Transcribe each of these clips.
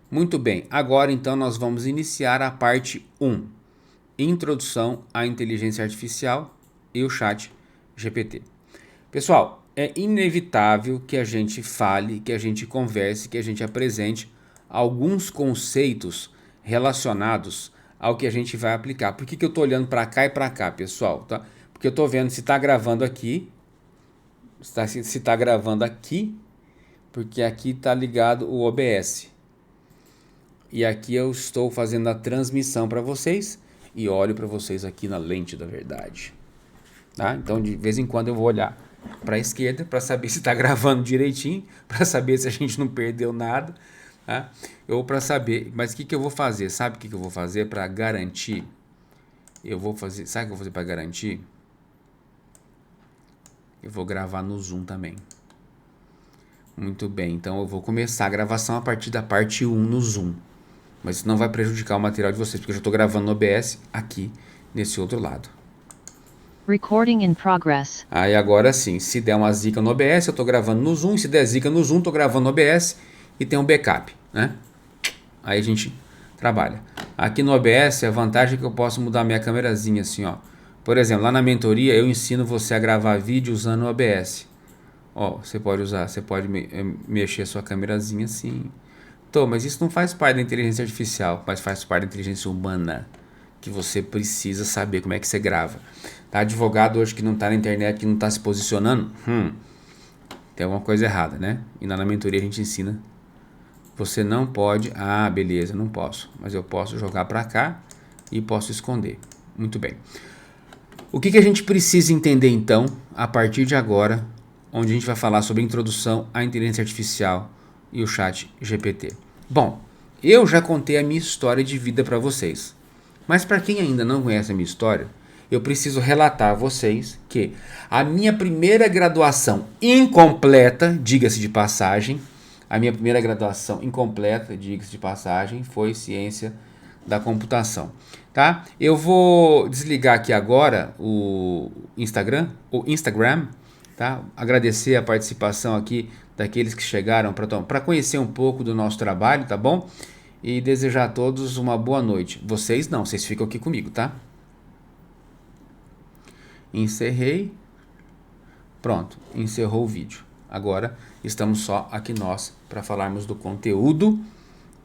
Muito bem, agora então nós vamos iniciar a parte 1, Introdução à Inteligência Artificial e o Chat GPT. Pessoal, é inevitável que a gente fale, que a gente converse, que a gente apresente alguns conceitos relacionados ao que a gente vai aplicar. Por que eu estou olhando para cá e para cá, pessoal? Tá? Porque eu estou vendo se está gravando aqui, se está gravando aqui, porque aqui está ligado o OBS. E aqui eu estou fazendo a transmissão para vocês e olho para vocês aqui na lente da verdade. Tá? Então de vez em quando eu vou olhar para a esquerda para saber se está gravando direitinho, para saber se a gente não perdeu nada, tá? Ou para saber, mas o que eu vou fazer? Sabe o que eu vou fazer para garantir? Eu vou fazer, sabe o que eu vou fazer para garantir? Eu vou gravar no Zoom também. Muito bem, então eu vou começar a gravação a partir da parte 1 no Zoom. Mas isso não vai prejudicar o material de vocês, porque eu já estou gravando no OBS aqui, nesse outro lado. Recording in progress. Aí agora sim, se der uma zica no OBS, eu estou gravando no Zoom. Se der zica no Zoom, estou gravando no OBS e tem um backup, né? Aí a gente trabalha. Aqui no OBS, a vantagem é que eu posso mudar minha câmerazinha assim, ó. Por exemplo, lá na mentoria eu ensino você a gravar vídeo usando o OBS. Ó, você pode usar, você pode mexer a sua câmerazinha assim. Tô, mas isso não faz parte da inteligência artificial, mas faz parte da inteligência humana, que você precisa saber como é que você grava. Tá? Advogado hoje que não tá na internet, que não tá se posicionando, tem alguma coisa errada, né? E na mentoria a gente ensina. Você não pode, beleza, não posso, mas eu posso jogar para cá e posso esconder. Muito bem. O que a gente precisa entender então, a partir de agora, onde a gente vai falar sobre a introdução à inteligência artificial e o chat GPT. Bom, eu já contei a minha história de vida para vocês, mas para quem ainda não conhece a minha história, eu preciso relatar a vocês que a minha primeira graduação incompleta, diga-se de passagem, foi ciência da computação. Tá? Eu vou desligar aqui agora o Instagram, tá? Agradecer a participação aqui daqueles que chegaram para conhecer um pouco do nosso trabalho, tá bom? E desejar a todos uma boa noite. Vocês não, vocês ficam aqui comigo, tá? Encerrei. Pronto, encerrou o vídeo. Agora estamos só aqui nós para falarmos do conteúdo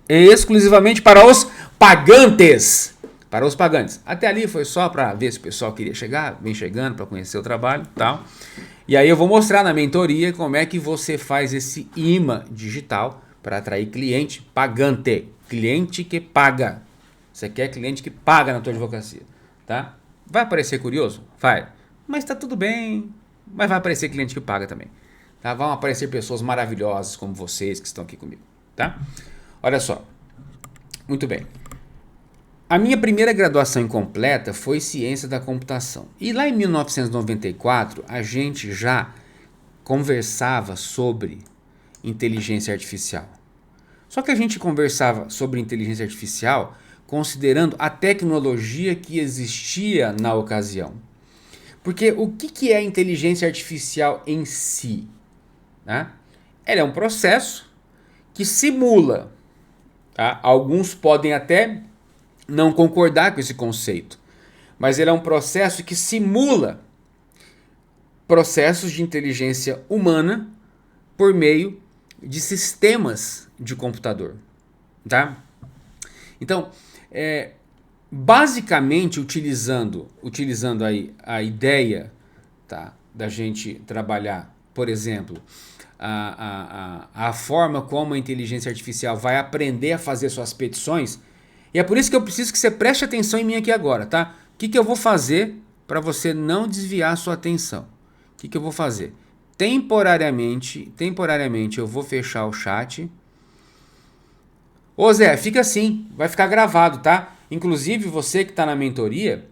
exclusivamente para os pagantes. Para os pagantes. Até ali foi só para ver se o pessoal queria chegar, vem chegando para conhecer o trabalho e tal. E aí eu vou mostrar na mentoria como é que você faz esse imã digital para atrair cliente pagante. Cliente que paga. Você quer cliente que paga na tua advocacia, tá? Vai parecer curioso? Vai. Mas tá tudo bem. Mas vai aparecer cliente que paga também. Tá? Vão aparecer pessoas maravilhosas como vocês que estão aqui comigo, tá? Olha só. Muito bem. A minha primeira graduação incompleta foi ciência da computação. E lá em 1994, a gente já conversava sobre inteligência artificial. Só que a gente conversava sobre inteligência artificial considerando a tecnologia que existia na ocasião. Porque o que é inteligência artificial em si? Né? Ela é um processo que simula. Tá? Alguns podem até não concordar com esse conceito, mas ele é um processo que simula processos de inteligência humana por meio de sistemas de computador, tá? Então, basicamente utilizando aí a ideia, tá, da gente trabalhar, por exemplo, a forma como a inteligência artificial vai aprender a fazer suas petições. E é por isso que eu preciso que você preste atenção em mim aqui agora, tá? O que eu vou fazer para você não desviar a sua atenção? O que eu vou fazer? Temporariamente eu vou fechar o chat. Ô Zé, fica assim, vai ficar gravado, tá? Inclusive você que está na mentoria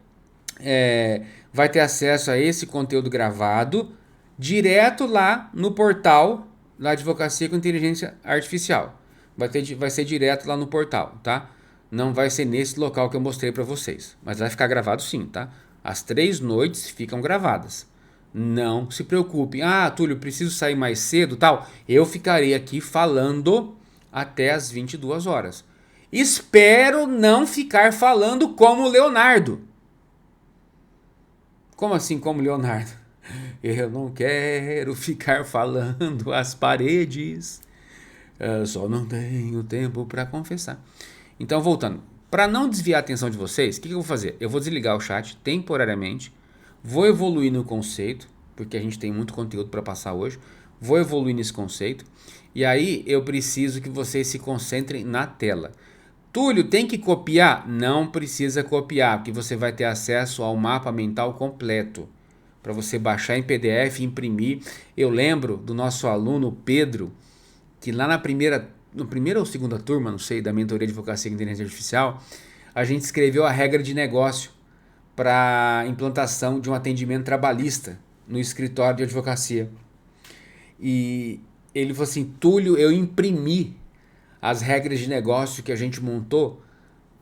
vai ter acesso a esse conteúdo gravado direto lá no portal da Advocacia com Inteligência Artificial. Vai ser direto lá no portal, tá? Não vai ser nesse local que eu mostrei para vocês, mas vai ficar gravado sim, tá? As 3 noites ficam gravadas. Não se preocupem. Túlio, preciso sair mais cedo, tal. Eu ficarei aqui falando até as 22 horas. Espero não ficar falando como Leonardo. Como assim como Leonardo? Eu não quero ficar falando às paredes. Eu só não tenho tempo para confessar. Então, voltando. Para não desviar a atenção de vocês, o que eu vou fazer? Eu vou desligar o chat temporariamente. Vou evoluir no conceito, porque a gente tem muito conteúdo para passar hoje. Vou evoluir nesse conceito. E aí eu preciso que vocês se concentrem na tela. Túlio, tem que copiar? Não precisa copiar, porque você vai ter acesso ao mapa mental completo. Para você baixar em PDF e imprimir. Eu lembro do nosso aluno Pedro, que lá na primeira ou segunda turma, não sei, da mentoria de advocacia e inteligência artificial, a gente escreveu a regra de negócio para implantação de um atendimento trabalhista no escritório de advocacia. E ele falou assim, Túlio, eu imprimi as regras de negócio que a gente montou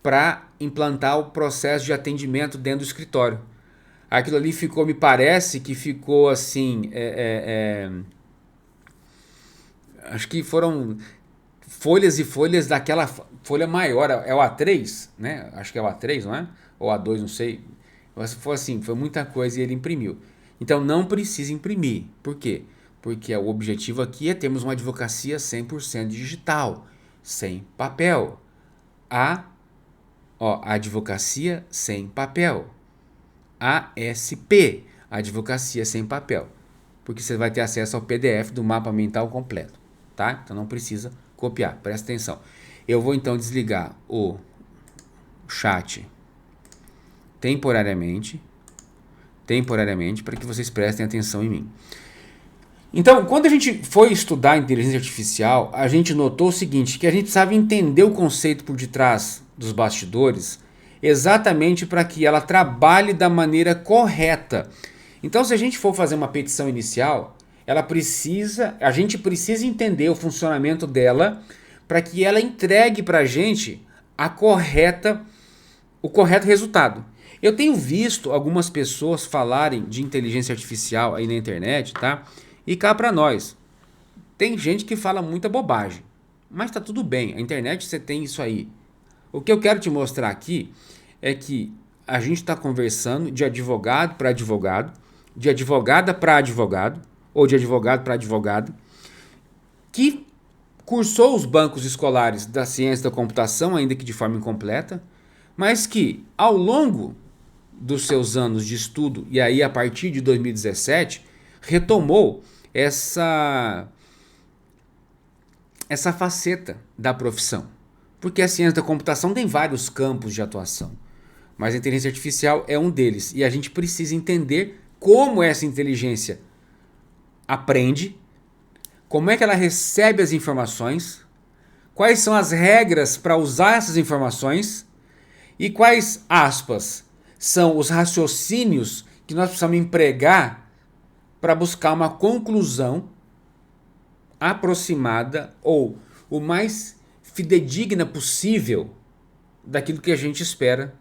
para implantar o processo de atendimento dentro do escritório. Aquilo ali ficou, me parece que ficou assim, acho que foram folhas e folhas daquela folha maior, é o A3, né? Acho que é o A3, não é? Ou A2, não sei. Mas foi assim, foi muita coisa e ele imprimiu. Então não precisa imprimir. Por quê? Porque o objetivo aqui é termos uma advocacia 100% digital, sem papel. A advocacia sem papel. ASP, advocacia sem papel. Porque você vai ter acesso ao PDF do mapa mental completo, tá? Então não precisa copiar, presta atenção. Eu vou então desligar o chat temporariamente, para que vocês prestem atenção em mim. Então, quando a gente foi estudar inteligência artificial, a gente notou o seguinte, que a gente precisava entender o conceito por detrás dos bastidores, exatamente para que ela trabalhe da maneira correta. Então, se a gente for fazer uma petição inicial, a gente precisa entender o funcionamento dela para que ela entregue para a gente o correto resultado. Eu tenho visto algumas pessoas falarem de inteligência artificial aí na internet, tá? E cá para nós, tem gente que fala muita bobagem, mas tá tudo bem, a internet você tem isso aí. O que eu quero te mostrar aqui é que a gente está conversando de advogado para advogado, de advogada para advogado, ou de advogado para advogada, que cursou os bancos escolares da ciência da computação, ainda que de forma incompleta, mas que ao longo dos seus anos de estudo, e aí a partir de 2017, retomou essa faceta da profissão. Porque a ciência da computação tem vários campos de atuação, mas a inteligência artificial é um deles. E a gente precisa entender como essa inteligência aprende, como é que ela recebe as informações, quais são as regras para usar essas informações e quais, aspas, são os raciocínios que nós precisamos empregar para buscar uma conclusão aproximada ou o mais fidedigna possível daquilo que a gente espera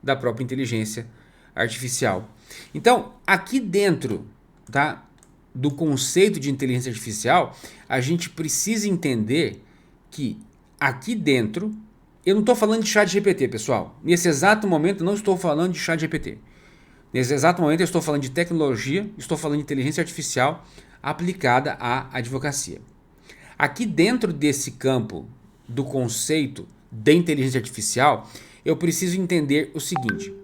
da própria inteligência artificial. Então, aqui dentro, tá, do conceito de inteligência artificial, a gente precisa entender que aqui dentro, eu não estou falando de ChatGPT, pessoal. Nesse exato momento, eu não estou falando de ChatGPT. Nesse exato momento, eu estou falando de tecnologia, estou falando de inteligência artificial aplicada à advocacia. Aqui dentro desse campo do conceito de inteligência artificial, eu preciso entender o seguinte.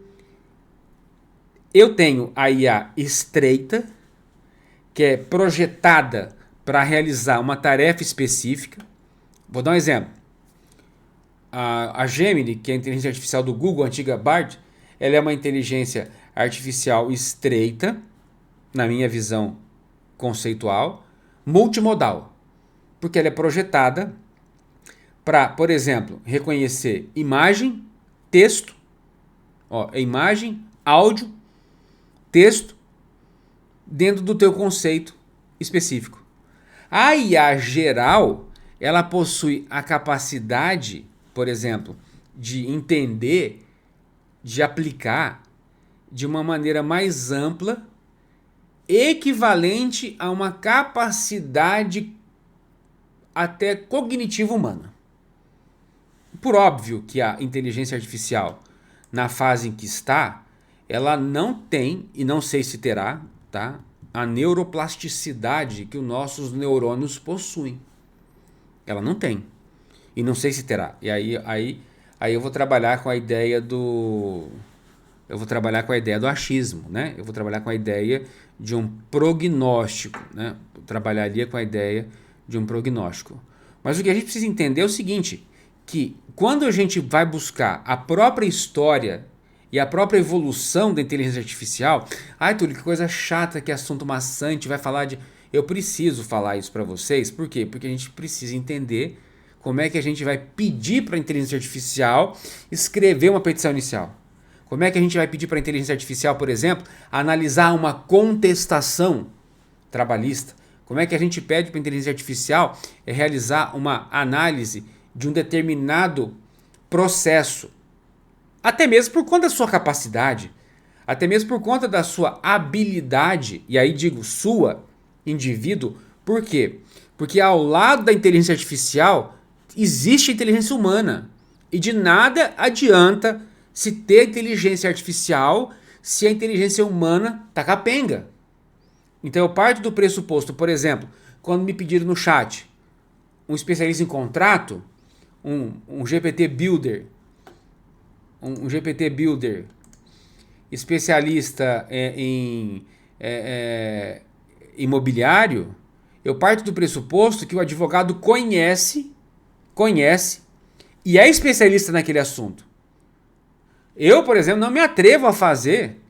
Eu tenho a IA estreita, que é projetada para realizar uma tarefa específica. Vou dar um exemplo. A Gemini, que é a inteligência artificial do Google, a antiga Bard, ela é uma inteligência artificial estreita, na minha visão conceitual, multimodal, porque ela é projetada para, por exemplo, reconhecer imagem, texto, imagem, áudio, texto, dentro do teu conceito específico. A IA geral, ela possui a capacidade, por exemplo, de entender, de aplicar de uma maneira mais ampla, equivalente a uma capacidade até cognitiva humana. Por óbvio que a inteligência artificial, na fase em que está, ela não tem, e não sei se terá, tá, a neuroplasticidade que os nossos neurônios possuem. Ela não tem. E não sei se terá. E aí eu vou trabalhar com a ideia do... Eu vou trabalhar com a ideia do achismo, né? Eu vou trabalhar com a ideia de um prognóstico, né? Eu trabalharia com a ideia de um prognóstico. Mas o que a gente precisa entender é o seguinte, que quando a gente vai buscar a própria história e a própria evolução da inteligência artificial, ai, Túlio, que coisa chata, que assunto maçante, vai falar de... Eu preciso falar isso para vocês, por quê? Porque a gente precisa entender como é que a gente vai pedir para a inteligência artificial escrever uma petição inicial. Como é que a gente vai pedir para a inteligência artificial, por exemplo, analisar uma contestação trabalhista? Como é que a gente pede para a inteligência artificial realizar uma análise de um determinado processo? Até mesmo por conta da sua capacidade, até mesmo por conta da sua habilidade, e aí digo sua, indivíduo, por quê? Porque ao lado da inteligência artificial existe a inteligência humana. E de nada adianta se ter inteligência artificial se a inteligência humana tá capenga. Então eu parto do pressuposto, por exemplo, quando me pediram no chat um especialista em contrato, um GPT Builder, um GPT Builder, especialista em imobiliário, eu parto do pressuposto que o advogado conhece e é especialista naquele assunto. Eu, por exemplo, não me atrevo a fazer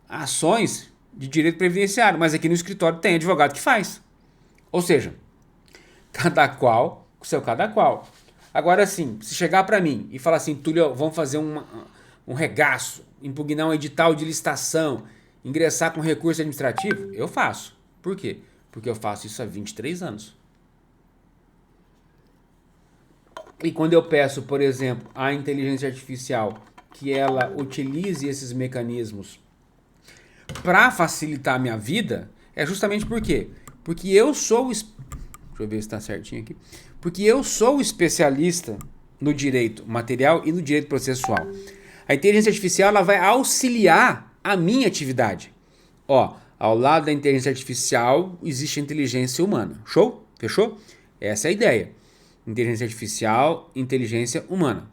ações de direito previdenciário, mas aqui no escritório tem advogado que faz. Ou seja, cada qual com seu cada qual. Agora sim, se chegar para mim e falar assim, Túlio, vamos fazer um regaço, impugnar um edital de licitação, ingressar com recurso administrativo, eu faço. Por quê? Porque eu faço isso há 23 anos. E quando eu peço, por exemplo, à inteligência artificial que ela utilize esses mecanismos para facilitar a minha vida, é justamente por quê? Porque eu sou... Deixa eu ver se está certinho aqui. Porque eu sou especialista no direito material e no direito processual. A inteligência artificial ela vai auxiliar a minha atividade. Ó, ao lado da inteligência artificial existe a inteligência humana. Show? Fechou? Essa é a ideia. Inteligência artificial, inteligência humana.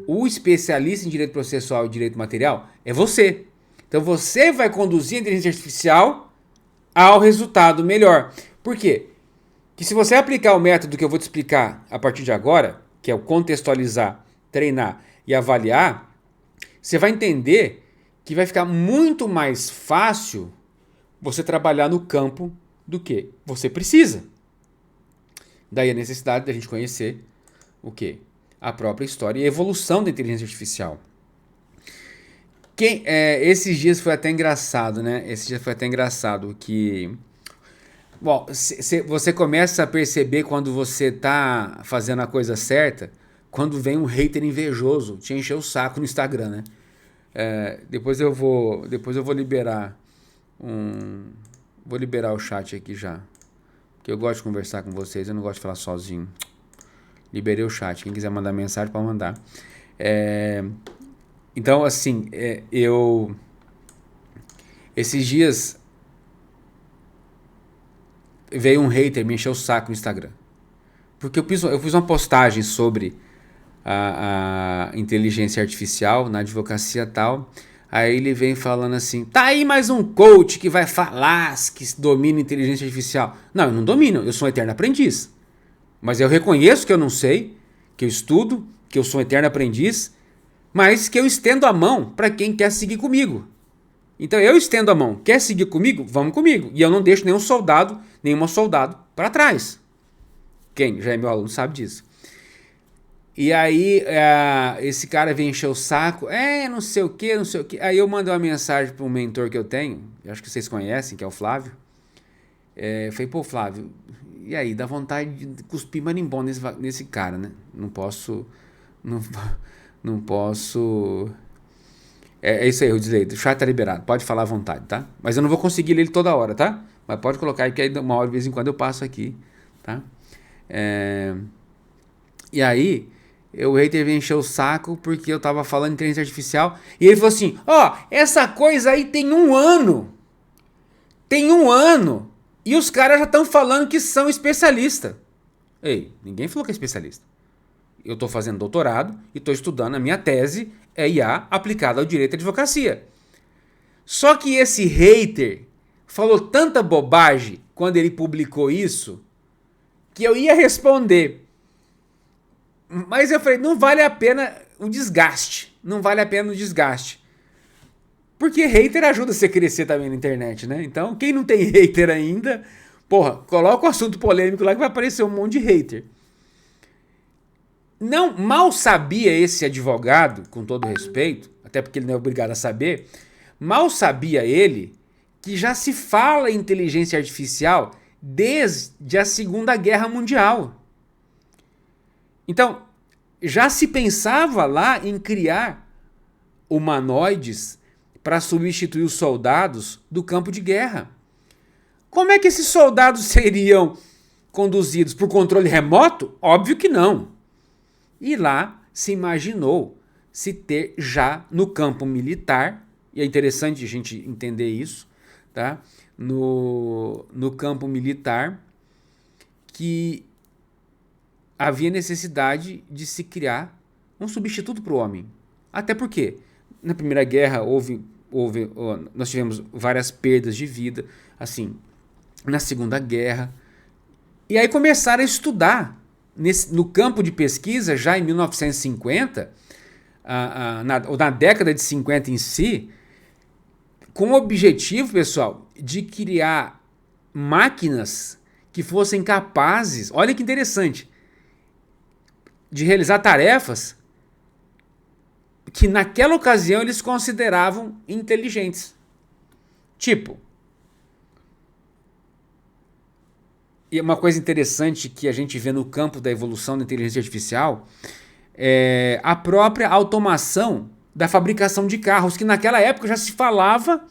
O especialista em direito processual e direito material é você. Então você vai conduzir a inteligência artificial ao resultado melhor. Por quê? Que se você aplicar o método que eu vou te explicar a partir de agora, que é o contextualizar, treinar e avaliar, você vai entender que vai ficar muito mais fácil você trabalhar no campo do que você precisa. Daí a necessidade da gente conhecer o quê? A própria história e a evolução da inteligência artificial. Esses dias foi até engraçado, né? Esses dias foi até engraçado que... Bom, você começa a perceber quando você tá fazendo a coisa certa, quando vem um hater invejoso te encher o saco no Instagram, né? Depois eu vou liberar Vou liberar o chat aqui já. Porque eu gosto de conversar com vocês, eu não gosto de falar sozinho. Liberei o chat, quem quiser mandar mensagem pode mandar. Então, assim, esses dias veio um hater me encher o saco no Instagram. Porque eu fiz uma postagem sobre a inteligência artificial na advocacia e tal. Aí ele vem falando assim, tá aí mais um coach que vai falar que domina inteligência artificial. Não, eu não domino, eu sou um eterno aprendiz. Mas eu reconheço que eu não sei, que eu estudo, que eu sou um eterno aprendiz, mas que eu estendo a mão para quem quer seguir comigo. Então eu estendo a mão, quer seguir comigo? Vamos comigo. E eu não deixo nenhum soldado, nenhuma soldado para trás. Quem já é meu aluno sabe disso. E aí esse cara vem encher o saco, não sei o que. Aí eu mandei uma mensagem para um mentor que eu tenho, acho que vocês conhecem, que é o Flávio. Eu falei, pô Flávio, e aí, dá vontade de cuspir marimbom nesse cara, né? Não posso... É isso aí, o direito. O chat tá liberado, pode falar à vontade, tá? Mas eu não vou conseguir ler ele toda hora, tá? Mas pode colocar aí, que aí uma hora de vez em quando eu passo aqui, tá? E aí, o hater veio encher o saco porque eu tava falando de inteligência artificial. E ele falou assim, essa coisa aí tem 1 ano. Tem 1 ano. E os caras já estão falando que são especialistas. Ei, ninguém falou que é especialista. Eu estou fazendo doutorado e estou estudando, a minha tese é IA aplicada ao direito à advocacia. Só que esse hater falou tanta bobagem quando ele publicou isso que eu ia responder. Mas eu falei, não vale a pena o desgaste. Não vale a pena o desgaste. Porque hater ajuda você a crescer também na internet, né? Então, quem não tem hater ainda, porra, coloca o assunto polêmico lá que vai aparecer um monte de hater. Não, mal sabia esse advogado, com todo respeito, até porque ele não é obrigado a saber, mal sabia ele que já se fala em inteligência artificial desde a Segunda Guerra Mundial. Então, já se pensava lá em criar humanoides para substituir os soldados do campo de guerra. Como é que esses soldados seriam conduzidos por controle remoto? Óbvio que não. E lá se imaginou se ter já no campo militar, e é interessante a gente entender isso, tá? No campo militar, que havia necessidade de se criar um substituto para o homem. Até porque na Primeira Guerra nós tivemos várias perdas de vida, assim, na Segunda Guerra. E aí começaram a estudar no campo de pesquisa, já em 1950, ou na década de 50 em si, com o objetivo, pessoal, de criar máquinas que fossem capazes, olha que interessante, de realizar tarefas que naquela ocasião eles consideravam inteligentes. Tipo, e uma coisa interessante que a gente vê no campo da evolução da inteligência artificial é a própria automação da fabricação de carros, que naquela época já se falava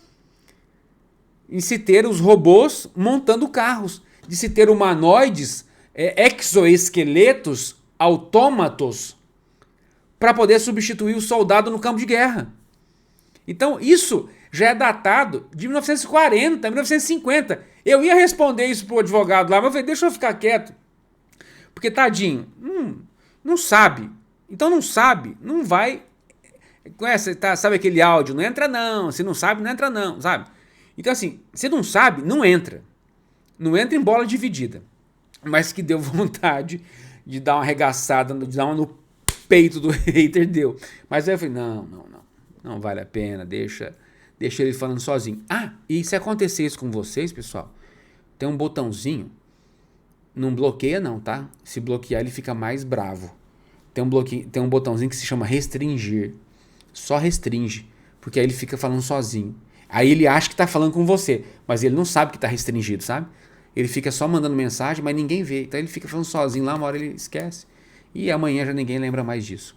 em se ter os robôs montando carros, de se ter humanoides, exoesqueletos, autômatos, para poder substituir o soldado no campo de guerra. Então isso já é datado de 1940, 1950. Eu ia responder isso pro advogado lá, mas eu falei, deixa eu ficar quieto. Porque, tadinho, não sabe. Então não sabe, não vai. Conhece, sabe aquele áudio? Não entra não. Se não sabe, não entra não, sabe? Então assim, se não sabe, não entra. Não entra em bola dividida. Mas que deu vontade de dar uma arregaçada, de dar uma no peito do hater, deu. Mas aí eu falei, não vale a pena, deixa ele falando sozinho. E se acontecer isso com vocês, pessoal, tem um botãozinho, não bloqueia não, tá? Se bloquear ele fica mais bravo. Tem um botãozinho que se chama restringir. Só restringe, porque aí ele fica falando sozinho. Aí ele acha que tá falando com você, mas ele não sabe que tá restringido, sabe? Ele fica só mandando mensagem, mas ninguém vê. Então ele fica falando sozinho lá, uma hora ele esquece. E amanhã já ninguém lembra mais disso.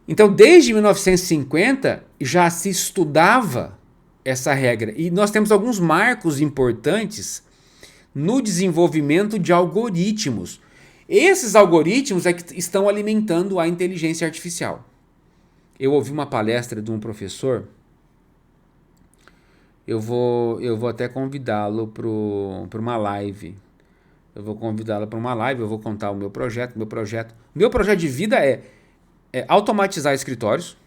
Então, desde 1950, já se estudava essa regra. E nós temos alguns marcos importantes no desenvolvimento de algoritmos. Esses algoritmos é que estão alimentando a inteligência artificial. Eu ouvi uma palestra de um professor. Eu vou até convidá-lo para uma live. Eu vou convidá-lo para uma live, eu vou contar o meu projeto. Meu projeto de vida é automatizar escritórios,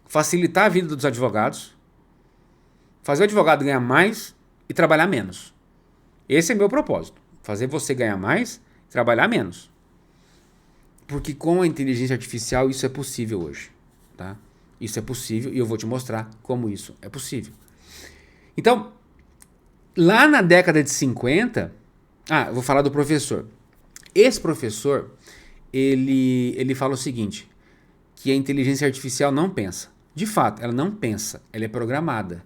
facilitar a vida dos advogados, fazer o advogado ganhar mais e trabalhar menos. Esse é meu propósito. Fazer você ganhar mais e trabalhar menos. Porque com a inteligência artificial isso é possível hoje. Tá? Isso é possível e eu vou te mostrar como isso é possível. Então, lá na década de 50... eu vou falar do professor. Esse professor, ele fala o seguinte, que a inteligência artificial não pensa. De fato, ela não pensa, ela é programada.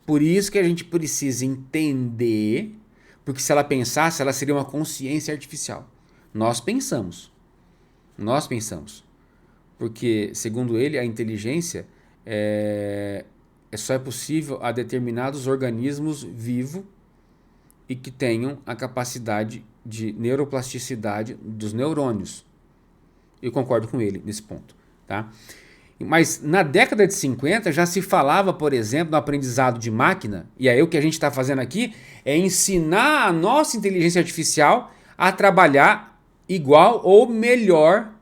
Por isso que a gente precisa entender, porque se ela pensasse, ela seria uma consciência artificial. Nós pensamos. Porque, segundo ele, a inteligência só é possível a determinados organismos vivos e que tenham a capacidade de neuroplasticidade dos neurônios. Eu concordo com ele nesse ponto, tá? Mas na década de 50 já se falava, por exemplo, no aprendizado de máquina, e aí o que a gente está fazendo aqui é ensinar a nossa inteligência artificial a trabalhar igual ou melhor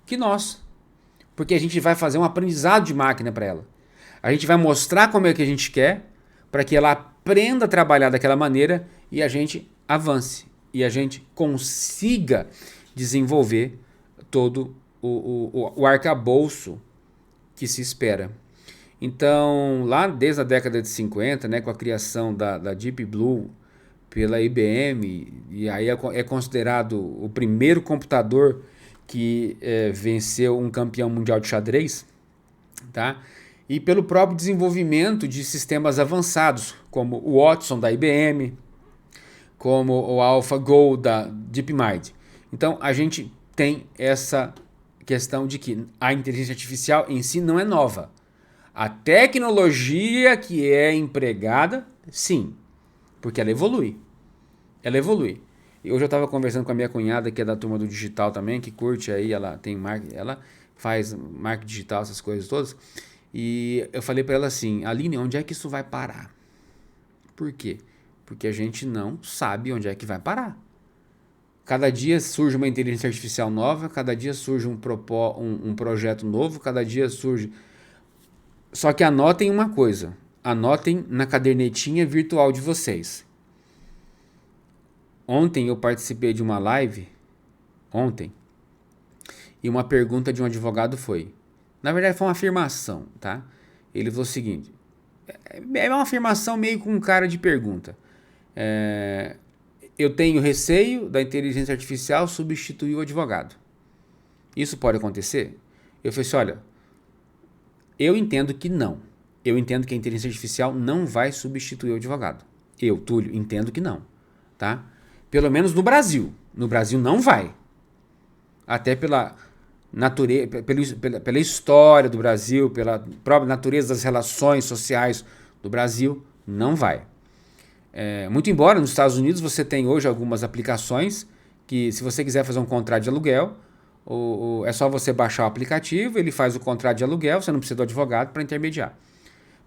que nós. Porque a gente vai fazer um aprendizado de máquina para ela. A gente vai mostrar como é que a gente quer, para que ela aprenda a trabalhar daquela maneira e a gente avance. E a gente consiga desenvolver todo o arcabouço que se espera. Então, lá desde a década de 50, né, com a criação da Deep Blue pela IBM, e aí é considerado o primeiro computador que venceu um campeão mundial de xadrez, tá? E pelo próprio desenvolvimento de sistemas avançados, como o Watson da IBM, como o AlphaGo da DeepMind. Então, a gente tem essa questão de que a inteligência artificial em si não é nova. A tecnologia que é empregada, sim, porque ela evolui. Ela evolui. E hoje eu estava conversando com a minha cunhada, que é da turma do digital também, que curte aí, ela tem ela faz marketing digital, essas coisas todas. E eu falei para ela assim: Aline, onde é que isso vai parar? Por quê? Porque a gente não sabe onde é que vai parar. Cada dia surge uma inteligência artificial nova, cada dia surge um projeto novo, cada dia surge... Só que anotem uma coisa, anotem na cadernetinha virtual de vocês. Ontem eu participei de uma live, e uma pergunta de um advogado foi... Na verdade foi uma afirmação, tá? Ele falou o seguinte, é uma afirmação meio com cara de pergunta. Eu tenho receio da inteligência artificial substituir o advogado. Isso pode acontecer? Eu falei assim, olha, eu entendo que não. Eu entendo que a inteligência artificial não vai substituir o advogado. Eu, Túlio, entendo que não. Tá? Pelo menos no Brasil. No Brasil não vai. Até pela natureza, pela história do Brasil, pela própria natureza das relações sociais do Brasil, não vai. Muito embora nos Estados Unidos você tem hoje algumas aplicações que, se você quiser fazer um contrato de aluguel, é só você baixar o aplicativo, ele faz o contrato de aluguel, você não precisa do advogado para intermediar.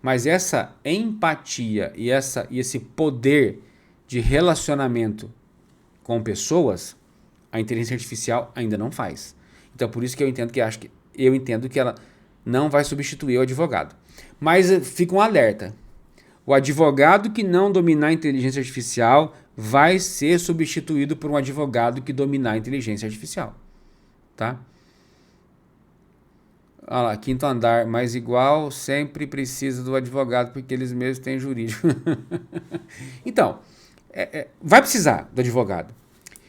Mas essa empatia e esse poder de relacionamento com pessoas, a inteligência artificial ainda não faz. Então por isso que eu entendo que ela não vai substituir o advogado. Mas fica um alerta. O advogado que não dominar a inteligência artificial vai ser substituído por um advogado que dominar a inteligência artificial. Tá? Olha lá, quinto andar, mas igual sempre precisa do advogado porque eles mesmos têm jurídico. Então, vai precisar do advogado.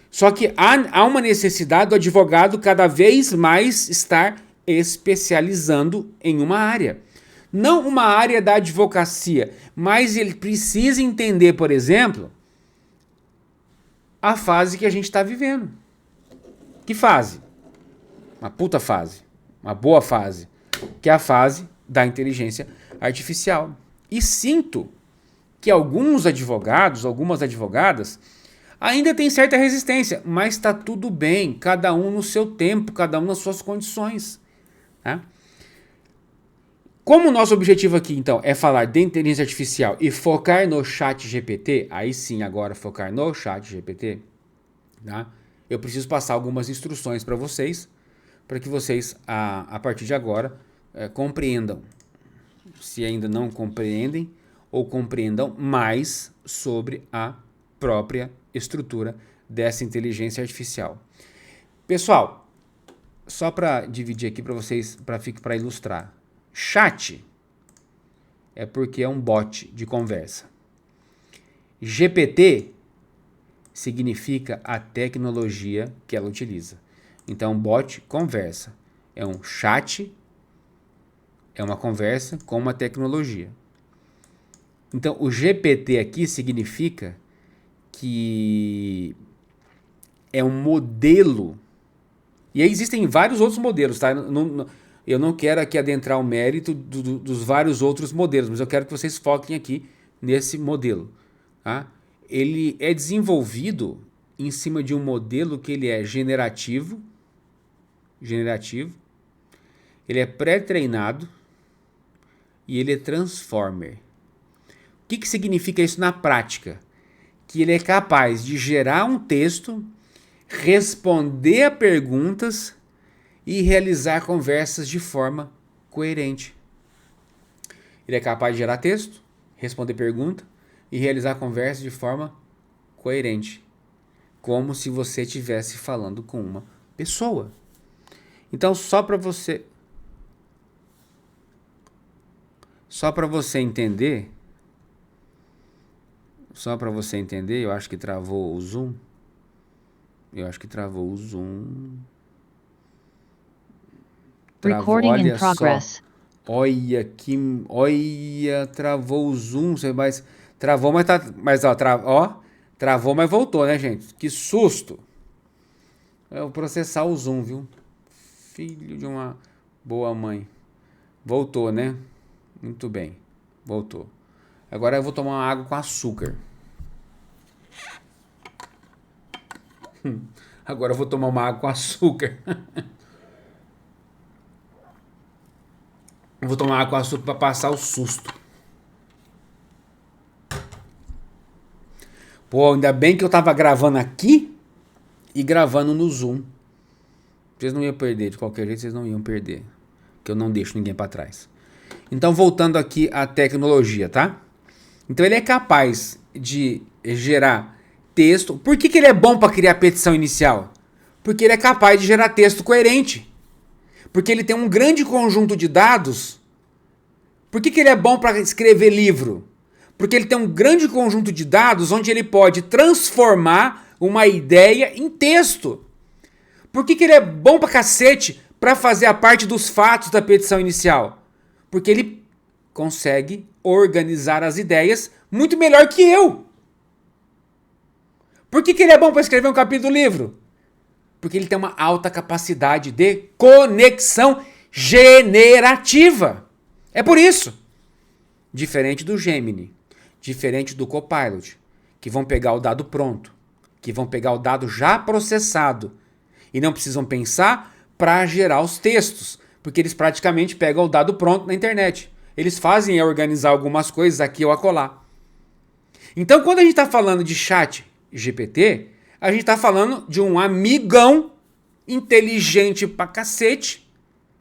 Só que há uma necessidade do advogado cada vez mais estar especializando em uma área. Não uma área da advocacia, mas ele precisa entender, por exemplo, a fase que a gente está vivendo. Que fase? Uma puta fase. Uma boa fase. Que é a fase da inteligência artificial. E sinto que alguns advogados, algumas advogadas, ainda têm certa resistência, mas está tudo bem. Cada um no seu tempo, cada um nas suas condições. Tá? Como o nosso objetivo aqui, então, é falar de inteligência artificial e focar no ChatGPT, aí sim, agora focar no ChatGPT, tá? Eu preciso passar algumas instruções para vocês, para que vocês, a partir de agora, compreendam, se ainda não compreendem, ou compreendam mais sobre a própria estrutura dessa inteligência artificial. Pessoal, só para dividir aqui para vocês, para ilustrar. Chat é porque é um bot de conversa. GPT significa a tecnologia que ela utiliza. Então, bot, conversa. É um chat, é uma conversa com uma tecnologia. Então, o GPT aqui significa que é um modelo. E aí existem vários outros modelos, tá? Eu não quero aqui adentrar o mérito dos vários outros modelos, mas eu quero que vocês foquem aqui nesse modelo. Tá? Ele é desenvolvido em cima de um modelo que ele é generativo, ele é pré-treinado e ele é transformer. O que significa isso na prática? Que ele é capaz de gerar um texto, responder a perguntas e realizar conversas de forma coerente. Ele é capaz de gerar texto, responder pergunta e realizar conversas de forma coerente, como se você estivesse falando com uma pessoa. Então, só para você entender, eu acho que travou o Zoom. Recording in progress. Olha, travou o Zoom, travou, travou, mas voltou, né, gente? Que susto! Eu vou processar o Zoom, viu? Filho de uma boa mãe. Voltou, né? Muito bem, voltou. Agora eu vou tomar uma água com açúcar. Agora eu vou tomar uma água com açúcar. Eu vou tomar água com açúcar para passar o susto. Pô, ainda bem que eu tava gravando aqui e gravando no Zoom. Vocês não iam perder, de qualquer jeito vocês não iam perder. Que eu não deixo ninguém para trás. Então, voltando aqui à tecnologia, tá? Então, ele é capaz de gerar texto. Por que ele é bom para criar petição inicial? Porque ele é capaz de gerar texto coerente. Porque ele tem um grande conjunto de dados. Por que ele é bom para escrever livro? Porque ele tem um grande conjunto de dados onde ele pode transformar uma ideia em texto. Por que ele é bom pra cacete para fazer a parte dos fatos da petição inicial? Porque ele consegue organizar as ideias muito melhor que eu. Por que ele é bom para escrever um capítulo do livro? Porque ele tem uma alta capacidade de conexão generativa. É por isso. Diferente do Gemini, diferente do Copilot, que vão pegar o dado pronto, que vão pegar o dado já processado e não precisam pensar para gerar os textos, porque eles praticamente pegam o dado pronto na internet. Eles fazem organizar algumas coisas aqui ou acolá. Então, quando a gente está falando de chat GPT, a gente está falando de um amigão inteligente pra cacete.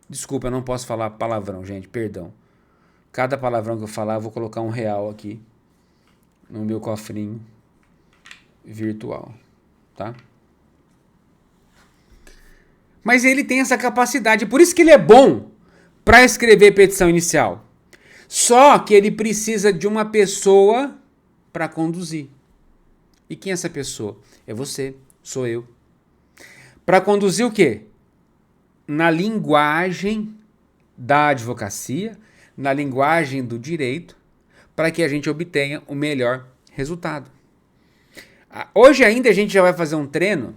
Desculpa, eu não posso falar palavrão, gente, perdão. Cada palavrão que eu falar, eu vou colocar R$1 aqui no meu cofrinho virtual, tá? Mas ele tem essa capacidade, por isso que ele é bom para escrever petição inicial. Só que ele precisa de uma pessoa para conduzir. E quem é essa pessoa? É você, sou eu. Para conduzir o quê? Na linguagem da advocacia, na linguagem do direito, para que a gente obtenha o melhor resultado. Hoje ainda a gente já vai fazer um treino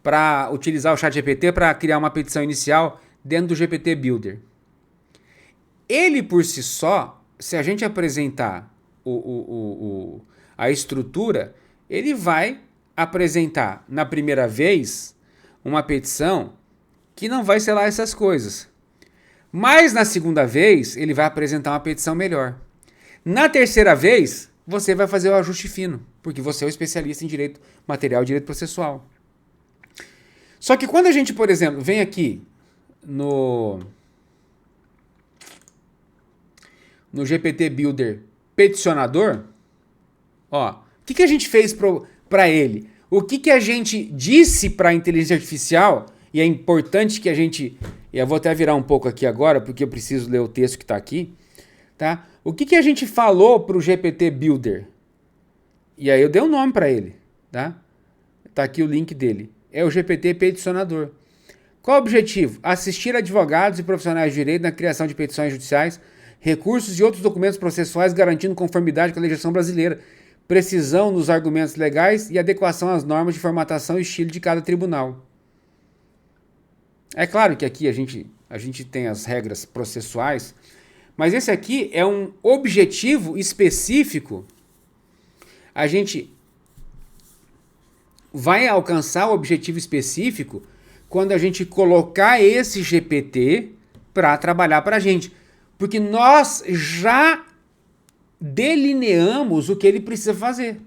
para utilizar o ChatGPT para criar uma petição inicial dentro do GPT Builder. Ele por si só, se a gente apresentar a estrutura, ele vai apresentar na primeira vez uma petição que não vai ser lá essas coisas. Mas na segunda vez, ele vai apresentar uma petição melhor. Na terceira vez, você vai fazer o ajuste fino, porque você é o especialista em direito material e direito processual. Só que quando a gente, por exemplo, vem aqui no GPT Builder peticionador, ó, o que a gente fez para ele? O que a gente disse para a inteligência artificial, e é importante que a gente... E eu vou até virar um pouco aqui agora, porque eu preciso ler o texto que está aqui, tá? O que a gente falou para o GPT Builder? E aí eu dei um nome para ele, tá? Tá aqui o link dele. É o GPT peticionador. Qual o objetivo? Assistir advogados e profissionais de direito na criação de petições judiciais, recursos e outros documentos processuais, garantindo conformidade com a legislação brasileira, precisão nos argumentos legais e adequação às normas de formatação e estilo de cada tribunal. É claro que aqui a gente tem as regras processuais, mas esse aqui é um objetivo específico. A gente vai alcançar o objetivo específico quando a gente colocar esse GPT para trabalhar para a gente. Porque nós já delineamos o que ele precisa fazer.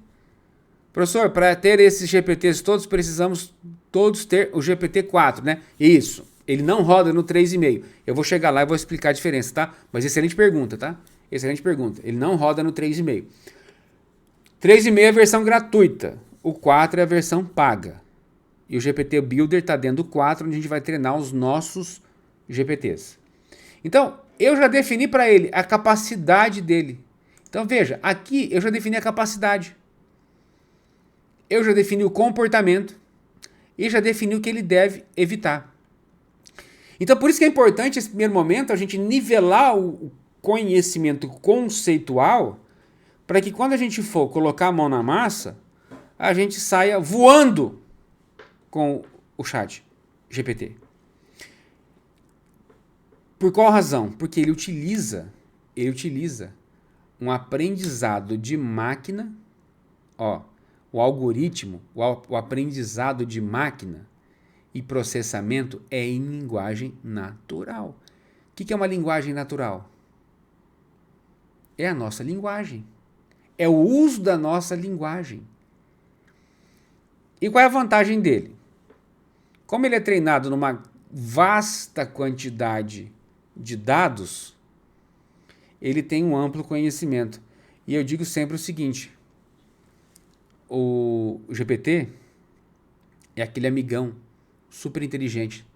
Professor, para ter esses GPTs todos, precisamos todos ter o GPT-4, né? Isso. Ele não roda no 3,5. Eu vou chegar lá e vou explicar a diferença, tá? Mas excelente pergunta, tá? Excelente pergunta. Ele não roda no 3,5. 3,5 é a versão gratuita. O 4 é a versão paga. E o GPT Builder está dentro do 4, onde a gente vai treinar os nossos GPTs. Então, eu já defini para ele a capacidade dele. Então, veja, aqui eu já defini a capacidade. Eu já defini o comportamento. E já defini o que ele deve evitar. Então, por isso que é importante, nesse primeiro momento, a gente nivelar o conhecimento conceitual para que quando a gente for colocar a mão na massa, a gente saia voando com o chat GPT. Por qual razão? Porque ele utiliza um aprendizado de máquina, o algoritmo, o aprendizado de máquina e processamento é em linguagem natural. O que é uma linguagem natural? É a nossa linguagem. É o uso da nossa linguagem. E qual é a vantagem dele? Como ele é treinado numa vasta quantidade de dados, ele tem um amplo conhecimento. E eu digo sempre o seguinte, o GPT é aquele amigão super inteligente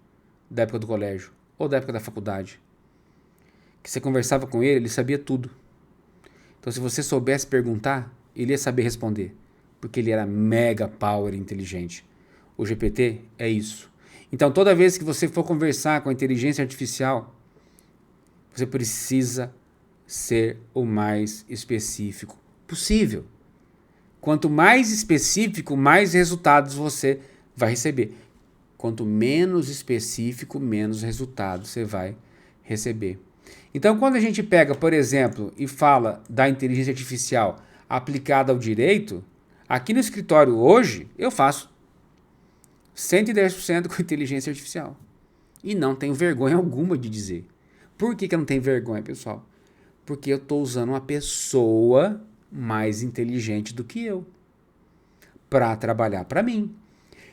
da época do colégio ou da época da faculdade, que você conversava com ele, ele sabia tudo. Então, se você soubesse perguntar, ele ia saber responder, porque ele era mega power inteligente. O GPT é isso. Então, toda vez que você for conversar com a inteligência artificial, você precisa ser o mais específico possível. Quanto mais específico, mais resultados você vai receber. Quanto menos específico, menos resultados você vai receber. Então, quando a gente pega, por exemplo, e fala da inteligência artificial aplicada ao direito, aqui no escritório hoje, eu faço 110% com inteligência artificial. E não tenho vergonha alguma de dizer. Por que eu não tenho vergonha, pessoal? Porque eu estou usando uma pessoa mais inteligente do que eu para trabalhar para mim.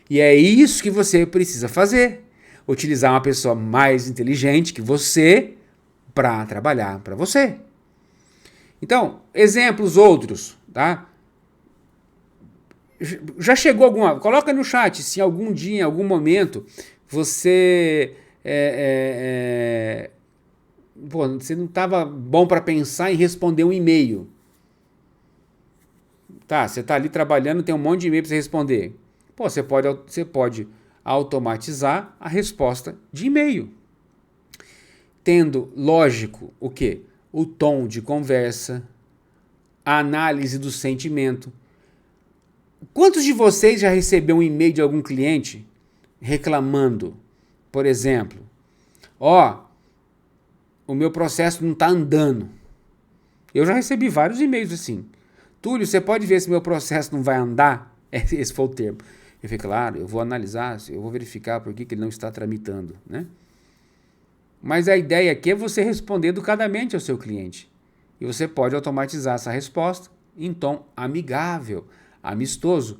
E é isso que você precisa fazer. Utilizar uma pessoa mais inteligente que você para trabalhar para você. Então, exemplos outros, tá? Já chegou alguma... Coloca no chat se algum dia, em algum momento, você... você não estava bom para pensar em responder um e-mail. Tá, você está ali trabalhando, tem um monte de e-mail para você responder. Você pode automatizar a resposta de e-mail. Tendo, lógico, o quê? O tom de conversa, a análise do sentimento. Quantos de vocês já recebeu um e-mail de algum cliente reclamando, por exemplo, o meu processo não está andando? Eu já recebi vários e-mails assim. Túlio, você pode ver se meu processo não vai andar? Esse foi o termo. Eu falei, claro, eu vou analisar, eu vou verificar por que ele não está tramitando, né? Mas a ideia aqui é você responder educadamente ao seu cliente. E você pode automatizar essa resposta em tom amigável, amistoso.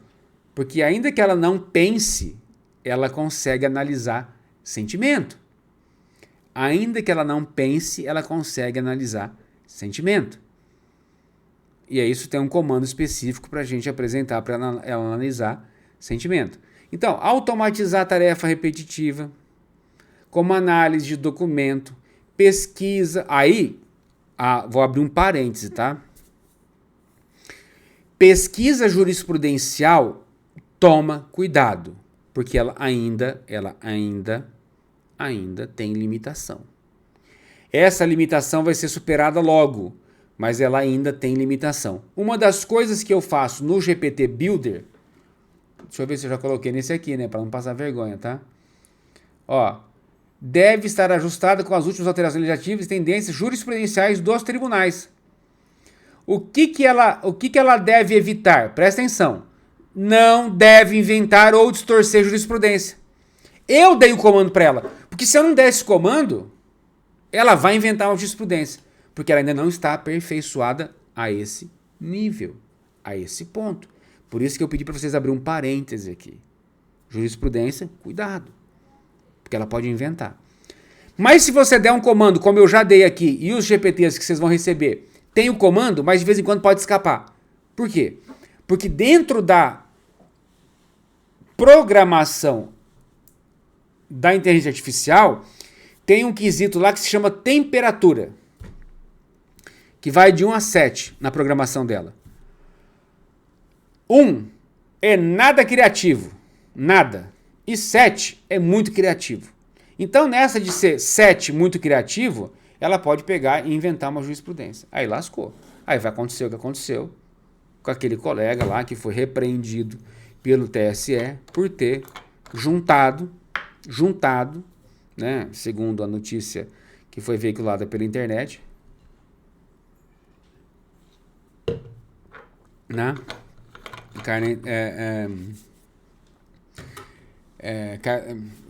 Porque ainda que ela não pense, ela consegue analisar sentimento. Ainda que ela não pense, ela consegue analisar sentimento. E aí isso tem um comando específico para a gente apresentar, para ela analisar sentimento. Então, automatizar a tarefa repetitiva, como análise de documento, pesquisa. Aí, vou abrir um parêntese, tá? Pesquisa jurisprudencial, toma cuidado, porque ela ainda tem limitação. Essa limitação vai ser superada logo, mas ela ainda tem limitação. Uma das coisas que eu faço no GPT Builder, deixa eu ver se eu já coloquei nesse aqui, né, para não passar vergonha, tá? Deve estar ajustada com as últimas alterações legislativas e tendências jurisprudenciais dos tribunais. O que ela deve evitar? Presta atenção. não deve inventar ou distorcer jurisprudência. Eu dei o comando para ela. Porque se eu não der esse comando, ela vai inventar uma jurisprudência. Porque ela ainda não está aperfeiçoada a esse nível, a esse ponto. Por isso que eu pedi para vocês abrir um parêntese aqui. Jurisprudência, cuidado. Porque ela pode inventar. Mas se você der um comando, como eu já dei aqui, e os GPTs que vocês vão receber, tem o comando, mas de vez em quando pode escapar. Por quê? Porque dentro da programação da inteligência artificial, tem um quesito lá que se chama temperatura, que vai de 1 a 7 na programação dela. 1 é nada criativo, nada. E 7 é muito criativo. Então, nessa de ser 7 muito criativo, ela pode pegar e inventar uma jurisprudência. Aí lascou. Aí vai acontecer o que aconteceu com aquele colega lá que foi repreendido pelo TSE por ter juntado, né, segundo a notícia que foi veiculada pela internet, né,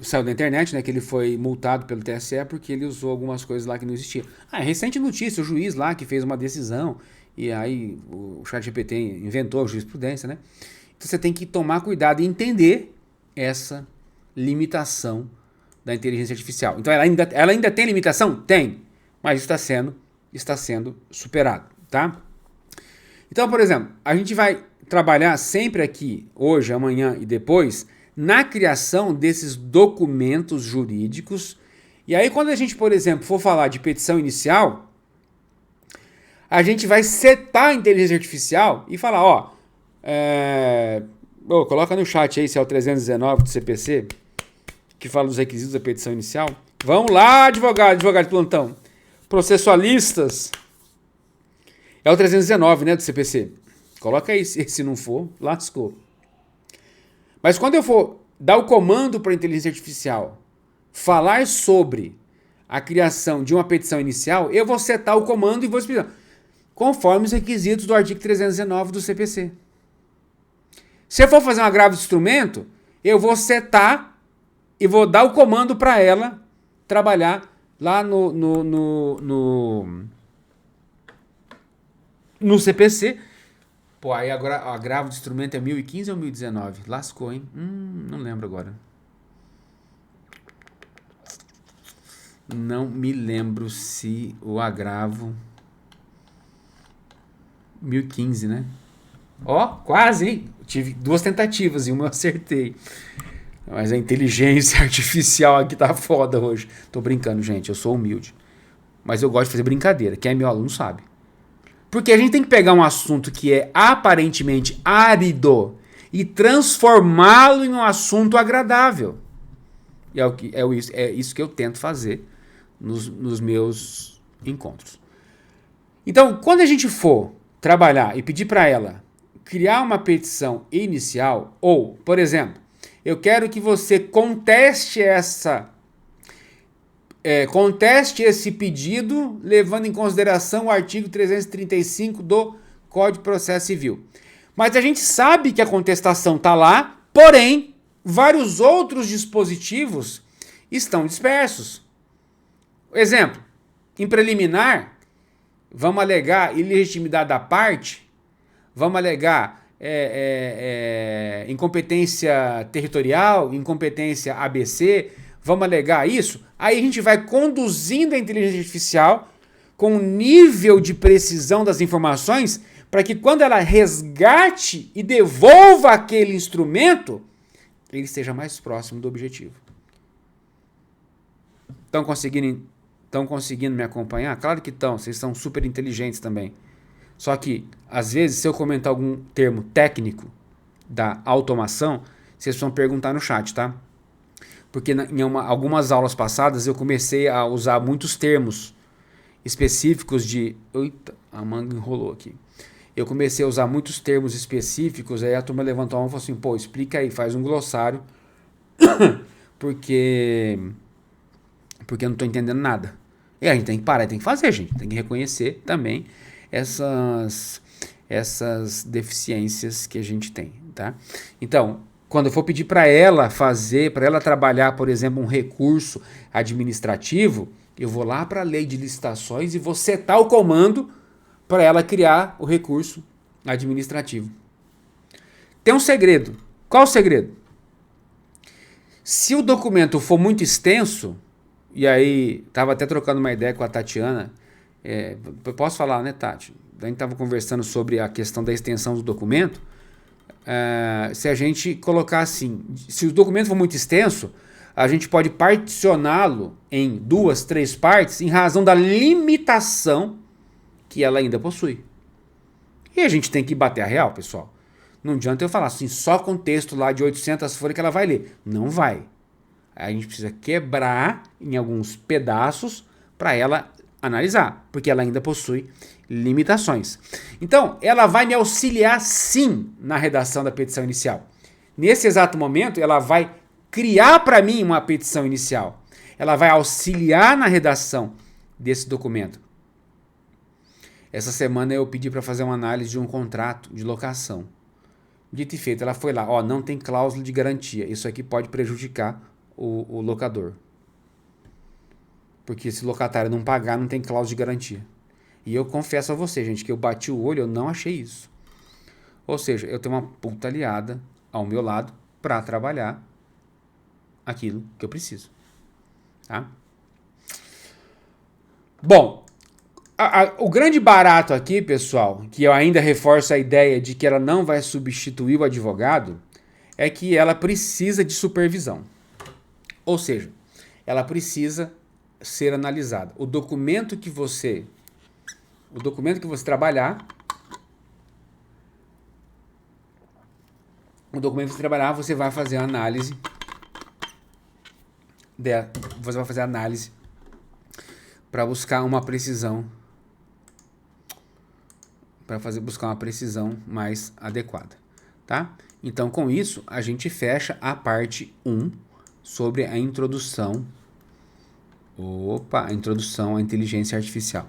saiu da internet, né, que ele foi multado pelo TSE porque ele usou algumas coisas lá que não existiam. Recente notícia, o juiz lá que fez uma decisão e aí o ChatGPT inventou a jurisprudência, né? Então você tem que tomar cuidado e entender essa limitação da inteligência artificial. Então ela ainda tem limitação? Tem, mas está sendo superado, tá? Então, por exemplo, a gente vai trabalhar sempre aqui, hoje, amanhã e depois, na criação desses documentos jurídicos. E aí quando a gente, por exemplo, for falar de petição inicial, a gente vai setar a inteligência artificial e falar, coloca no chat aí se é o 319 do CPC, que fala dos requisitos da petição inicial. Vamos lá, advogado de plantão. Processualistas. É o 319, né, do CPC. Coloca aí, se não for, lascou. Mas quando eu for dar o comando para a inteligência artificial falar sobre a criação de uma petição inicial, eu vou setar o comando e vou explicar conforme os requisitos do artigo 319 do CPC. Se eu for fazer um agravo de instrumento, eu vou setar e vou dar o comando para ela trabalhar lá no CPC. Pô, aí agora o agravo de instrumento é 1015 ou 1019? Lascou, hein? Não lembro agora. Não me lembro se o agravo... 1015, né? Quase, hein? Tive 2 tentativas e uma eu acertei. Mas a inteligência artificial aqui tá foda hoje. Tô brincando, gente. Eu sou humilde. Mas eu gosto de fazer brincadeira. Quem é meu aluno sabe. Porque a gente tem que pegar um assunto que é aparentemente árido e transformá-lo em um assunto agradável. E é isso que eu tento fazer nos meus encontros. Então, quando a gente for trabalhar e pedir para ela criar uma petição inicial, ou, por exemplo, eu quero que você conteste esse pedido, levando em consideração o artigo 335 do Código de Processo Civil. Mas a gente sabe que a contestação está lá, porém, vários outros dispositivos estão dispersos. Exemplo, em preliminar, vamos alegar ilegitimidade da parte, vamos alegar incompetência territorial, incompetência ABC, vamos alegar isso, aí a gente vai conduzindo a inteligência artificial com um nível de precisão das informações para que quando ela resgate e devolva aquele instrumento, ele esteja mais próximo do objetivo. Estão conseguindo me acompanhar? Claro que estão, vocês são super inteligentes também. Só que, às vezes, se eu comentar algum termo técnico da automação, vocês vão perguntar no chat, tá? Porque em algumas aulas passadas eu comecei a usar muitos termos específicos de... Eita, a manga enrolou aqui. Eu comecei a usar muitos termos específicos, aí a turma levantou a mão e falou assim, pô, explica aí, faz um glossário, porque eu não estou entendendo nada. E a gente tem que parar, tem que fazer, gente. Tem que reconhecer também essas deficiências que a gente tem, tá? Então, quando eu for pedir para ela fazer, para ela trabalhar, por exemplo, um recurso administrativo, eu vou lá para a lei de licitações e vou setar o comando para ela criar o recurso administrativo. Tem um segredo. Qual o segredo? Se o documento for muito extenso, e aí estava até trocando uma ideia com a Tatiana, posso falar, né, Tati? A gente estava conversando sobre a questão da extensão do documento. Se a gente colocar assim, se o documento for muito extenso, a gente pode particioná-lo em 2, 3 partes em razão da limitação que ela ainda possui. E a gente tem que bater a real, pessoal. Não adianta eu falar assim, só com texto lá de 800 folhas que ela vai ler. Não vai. A gente precisa quebrar em alguns pedaços para ela analisar, porque ela ainda possui limitações. Então, ela vai me auxiliar sim na redação da petição inicial. Nesse exato momento, ela vai criar para mim uma petição inicial. Ela vai auxiliar na redação desse documento. Essa semana eu pedi para fazer uma análise de um contrato de locação. Dito e feito, ela foi lá, não tem cláusula de garantia. Isso aqui pode prejudicar o locador. Porque se o locatário não pagar, não tem cláusula de garantia. E eu confesso a você, gente, que eu bati o olho, eu não achei isso. Ou seja, eu tenho uma puta aliada ao meu lado para trabalhar aquilo que eu preciso. Tá? Bom, o grande barato aqui, pessoal, que eu ainda reforço a ideia de que ela não vai substituir o advogado, é que ela precisa de supervisão. Ou seja, ela precisa ser analisada. O documento que você trabalhar, você vai fazer a análise para buscar uma precisão, mais adequada, tá? Então, com isso, a gente fecha a parte 1 sobre a introdução à inteligência artificial.